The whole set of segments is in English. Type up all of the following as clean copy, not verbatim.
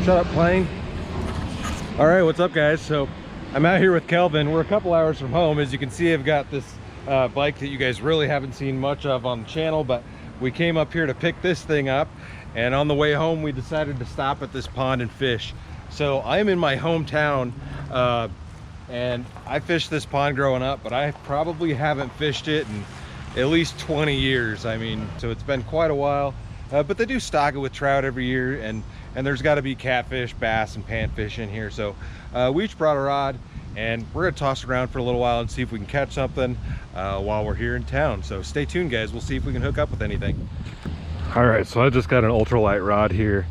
Shut up, plane. All right, what's up, guys? So I'm out here with Kelvin. We're a couple hours from home. As you can see, I've got this bike that you guys really haven't seen much of on the channel, but we came up here to pick this thing up, and on the way home we decided to stop at this pond and fish. So I'm in my hometown, and I fished this pond growing up, but I probably haven't fished it in at least 20 years. I mean, so it's been quite a while, but they do stock it with trout every year, and there's got to be catfish, bass, and panfish in here. So we each brought a rod, and we're gonna toss around for a little while and see if we can catch something while we're here in town. So stay tuned, guys. We'll see if we can hook up with anything. All right, so I just got an ultralight rod here,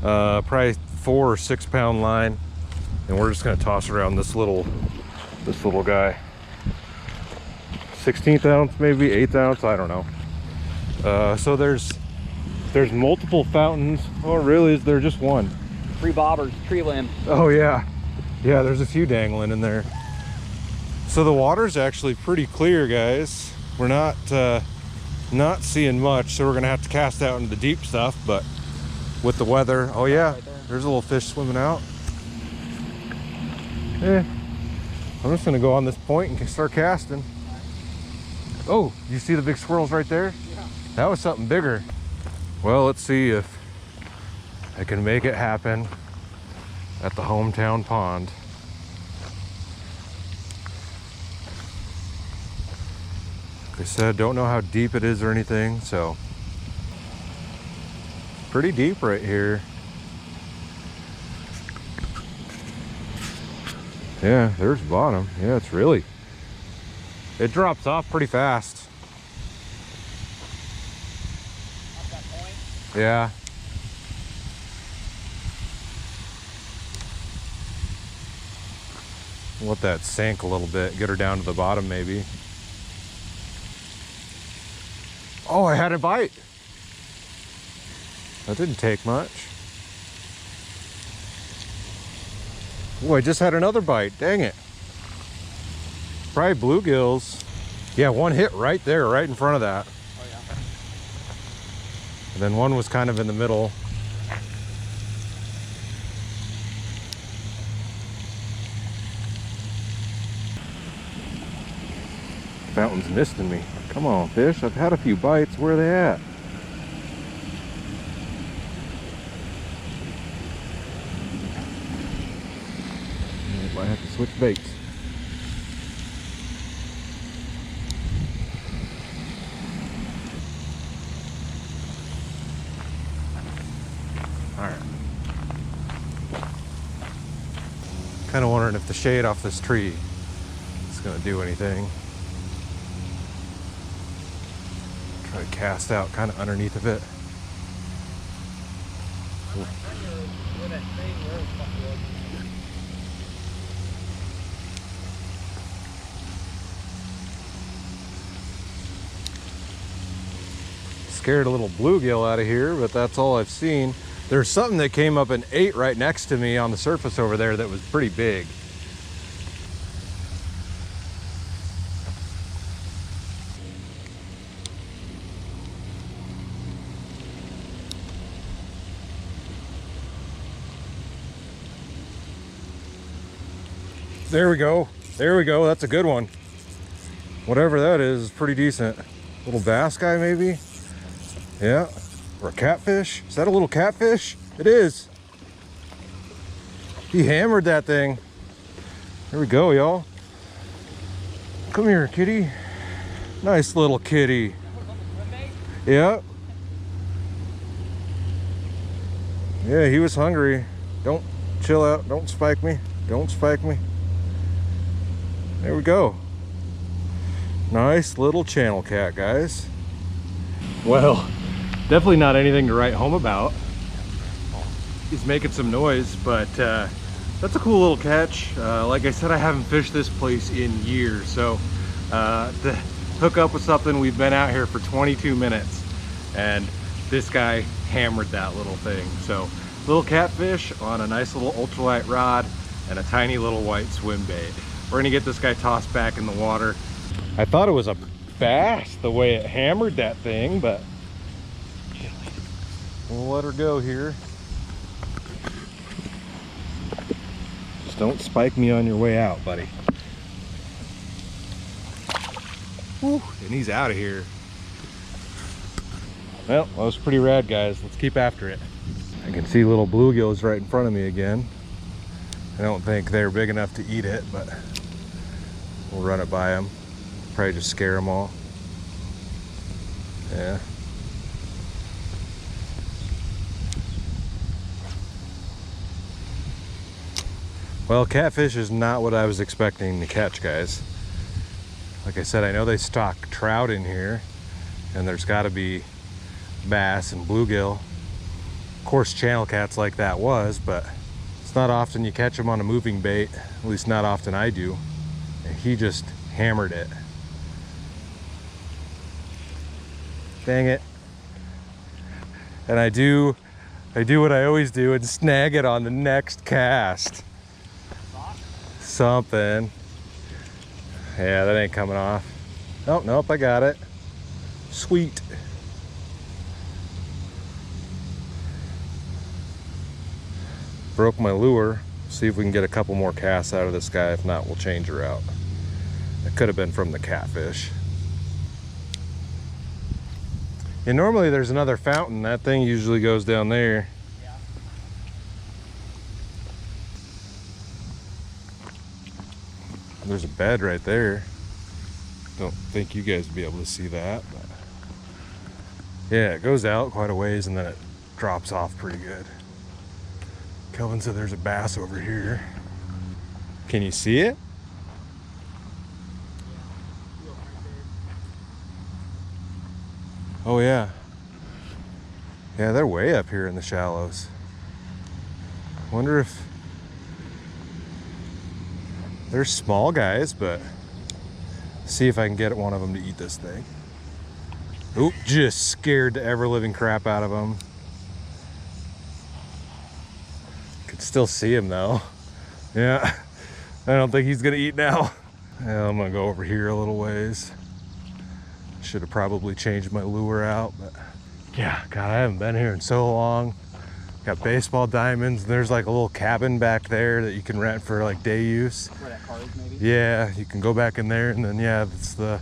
probably 4 or 6 pound line, and we're just gonna toss around this little guy. 16th ounce, maybe 8th ounce, I don't know. So there's multiple fountains. Oh, really? Is there just one? 3 bobbers, tree limb. Oh yeah, yeah. There's a few dangling in there. So the water's actually pretty clear, guys. We're not seeing much, so we're gonna have to cast out into the deep stuff. But with the weather, oh yeah, right there's a little fish swimming out. I'm just gonna go on this point and start casting. Oh, you see the big swirls right there? Yeah. That was something bigger. Well, let's see if I can make it happen at the hometown pond. Like I said, don't know how deep it is or anything, so pretty deep right here. Yeah, there's the bottom. Yeah, it drops off pretty fast. Up that point? Yeah. Let that sink a little bit, get her down to the bottom maybe. Oh, I had a bite. That didn't take much. Oh, I just had another bite, dang it. Probably bluegills. Yeah, one hit right there, right in front of that. Oh yeah. And then one was kind of in the middle. Fountain's misting me. Come on, fish. I've had a few bites. Where are they at? Might have to switch baits. All right. Kind of wondering if the shade off this tree is going to do anything. Try to cast out kind of underneath of it. Scared a little bluegill out of here, but that's all I've seen. There's something that came up and ate right next to me on the surface over there that was pretty big. There we go. There we go. That's a good one. Whatever that is pretty decent. Little bass guy maybe? Yeah, or a catfish. Is that a little catfish? It is. He hammered that thing. There we go, y'all. Come here, kitty. Nice little kitty. Yeah. Yeah, he was hungry. Don't chill out. Don't spike me. Don't spike me. There we go. Nice little channel cat, guys. Well, definitely not anything to write home about. He's making some noise, but that's a cool little catch. Like I said, I haven't fished this place in years, so to hook up with something, we've been out here for 22 minutes, and this guy hammered that little thing. So little catfish on a nice little ultralight rod and a tiny little white swim bait. We're gonna get this guy tossed back in the water. I thought it was a bass the way it hammered that thing, but we'll let her go here. don't spike me on your way out, buddy. Woo, and he's out of here. Well, that was pretty rad, guys. Let's keep after it. I can see little bluegills right in front of me again. I don't think they're big enough to eat it, but we'll run it by them. Probably just scare them all. Yeah. Well, catfish is not what I was expecting to catch, guys. Like I said, I know they stock trout in here, and there's got to be bass and bluegill. Of course, channel cats like that was, but it's not often you catch them on a moving bait. At least not often I do. And he just hammered it. Dang it. And I do what I always do and snag it on the next cast. Something. Yeah, that ain't coming off. Oh, nope, I got it. Sweet. Broke my lure. See if we can get a couple more casts out of this guy. If not, we'll change her out. It could have been from the catfish. And normally there's another fountain. That thing usually goes down there. Yeah. There's a bed right there. Don't think you guys would be able to see that, but yeah, it goes out quite a ways and then it drops off pretty good. Kelvin said there's a bass over here. Can you see it? Oh yeah. Yeah, they're way up here in the shallows. Wonder if they're small guys, but see if I can get one of them to eat this thing. Oop, just scared the ever-living crap out of him. Could still see him though. Yeah, I don't think he's gonna eat now. Yeah, I'm gonna go over here a little ways. Should have probably changed my lure out, but yeah, God, I haven't been here in so long. Got baseball diamonds. There's like a little cabin back there that you can rent for like day use. Where that car is, maybe? Yeah, you can go back in there, and then yeah, it's the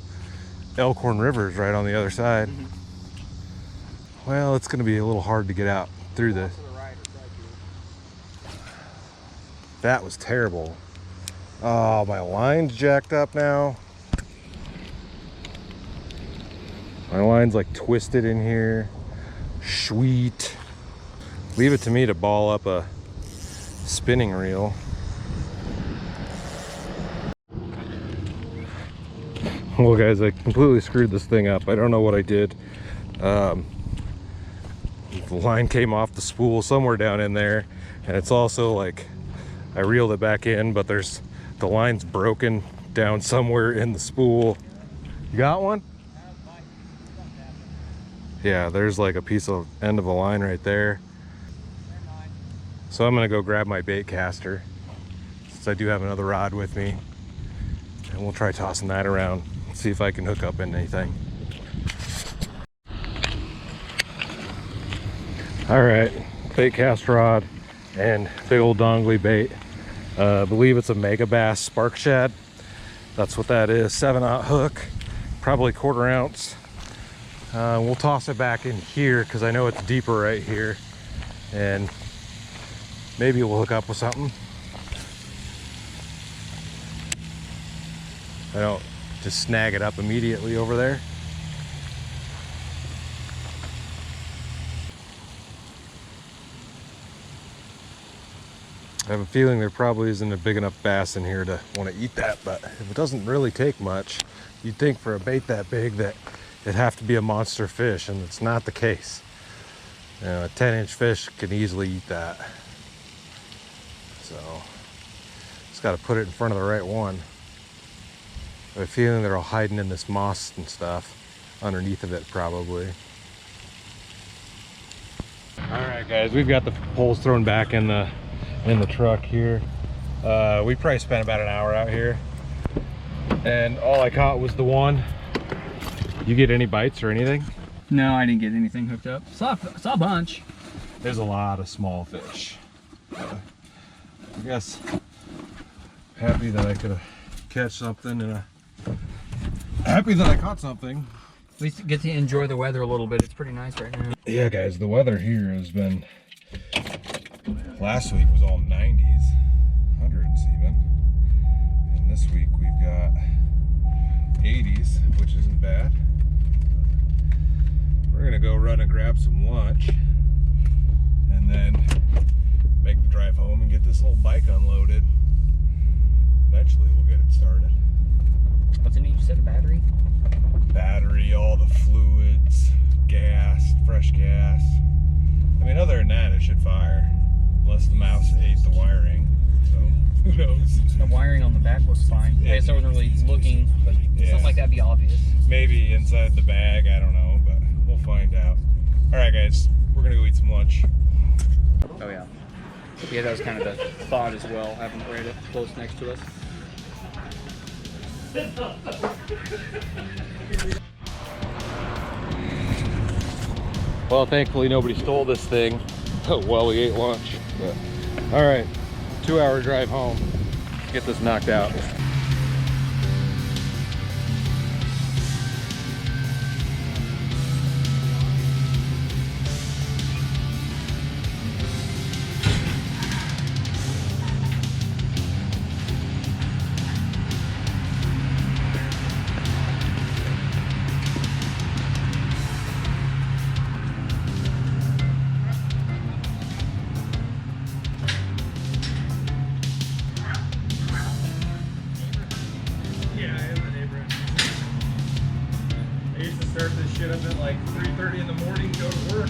Elkhorn River's right on the other side. Mm-hmm. Well, it's gonna be a little hard to get out through this. To the right or side view. That was terrible. Oh, my line's jacked up now. My line's like twisted in here. Sweet. Leave it to me to ball up a spinning reel. Well, guys, I completely screwed this thing up. I don't know what I did. The line came off the spool somewhere down in there, and it's also like I reeled it back in, but the line's broken down somewhere in the spool. You got one? Yeah, there's like a piece of end of a line right there. So I'm gonna go grab my bait caster, since I do have another rod with me, and we'll try tossing that around, see if I can hook up into anything. All right, bait cast rod and big old dongly bait. I believe it's a mega bass spark shad. That's what that is. 7/0 hook, probably 1/4 ounce. We'll toss it back in here because I know it's deeper right here, and maybe we'll hook up with something. I don't just snag it up immediately over there. I have a feeling there probably isn't a big enough bass in here to want to eat that, but if it doesn't really take much, you'd think for a bait that big that it'd have to be a monster fish, and it's not the case. You know, a 10-inch fish can easily eat that. So, just got to put it in front of the right one. I have a feeling they're all hiding in this moss and stuff underneath of it, probably. All right, guys, we've got the poles thrown back in the truck here. We probably spent about an hour out here, and all I caught was the one. You get any bites or anything? No, I didn't get anything hooked up. Saw a bunch. There's a lot of small fish. I guess happy that I could catch something, and happy that I caught something. At least get to enjoy the weather a little bit. It's pretty nice right now. Yeah, guys, the weather here has been, last week was all 90s, hundreds even, and this week we've got 80s, which isn't bad. We're gonna go run and grab some lunch, and then make the drive home and get this little bike unloaded. Eventually we'll get it started. What's in it? You said a battery? Battery, all the fluids, gas, fresh gas. I mean, other than that, it should fire, unless the mouse ate the wiring. So who knows? The wiring on the back was fine. I guess I wasn't really looking, but something like that'd be obvious. Maybe inside the bag, I don't know, but we'll find out. All right, guys, we're gonna go eat some lunch. Oh yeah. Yeah, that was kind of the thought as well, having it right up close next to us. Well, thankfully nobody stole this thing while we ate lunch. But, all right, 2-hour drive home. Get this knocked out. Start this shit up at like 3:30 in the morning, go to work.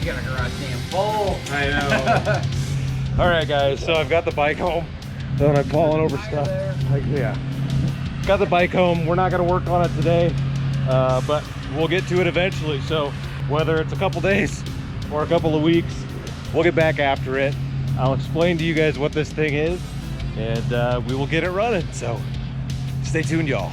You got a garage damn full. I know. All right, guys, so I've got the bike home. Then I'm falling over stuff. Like, yeah. Got the bike home. We're not gonna work on it today, but we'll get to it eventually. So whether it's a couple days or a couple of weeks, we'll get back after it. I'll explain to you guys what this thing is, and we will get it running. So stay tuned, y'all.